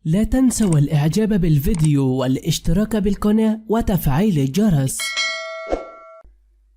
لا تنسوا الإعجاب بالفيديو والاشتراك بالقناة وتفعيل الجرس.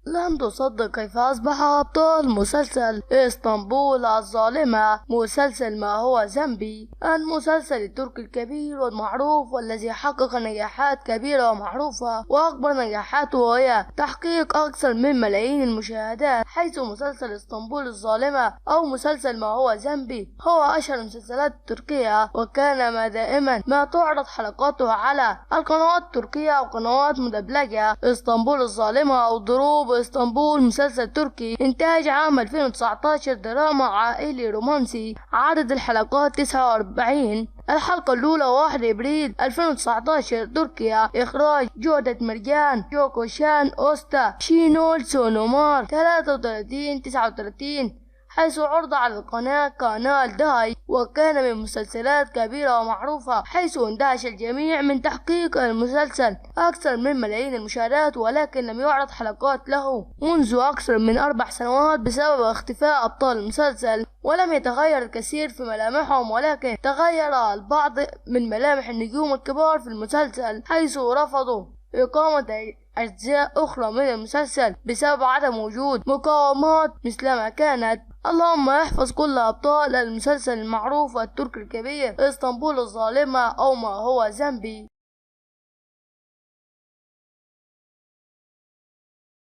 لن تصدق كيف أصبح أبطال مسلسل إسطنبول الظالمة مسلسل ما هو ذنبي، المسلسل التركي الكبير والمعروف والذي حقق نجاحات كبيرة ومعروفة، وأكبر نجاحاته هي تحقيق أكثر من ملايين المشاهدات، حيث مسلسل إسطنبول الظالمة أو مسلسل ما هو ذنبي هو أشهر المسلسلات التركية، وكان دائما ما تعرض حلقاته على القنوات التركية وقنوات مدبلجة. إسطنبول الظالمة أو ضروب اسطنبول مسلسل تركي إنتاج عام 2019، دراما عائلي رومانسي، عدد الحلقات 49. الحلقة الأولى 1 أبريل 2019 تركيا، إخراج جودة مرجان، جوكو شان، أوستا، شينول سونومار، 33-39، حيث عرض على القناة قناة داي، وكان من مسلسلات كبيرة ومعروفة، حيث اندهش الجميع من تحقيق المسلسل أكثر من ملايين المشاهدات، ولكن لم يعرض حلقات له منذ أكثر من 4 سنوات بسبب اختفاء أبطال المسلسل، ولم يتغير الكثير في ملامحهم، ولكن تغير البعض من ملامح النجوم الكبار في المسلسل، حيث رفضوا إقامة أجزاء أخرى من المسلسل بسبب عدم وجود مقاومات مثلما كانت. اللهم احفظ كل أبطال المسلسل المعروف التركي الكبير إسطنبول الظالمة أو ما هو ذنبي.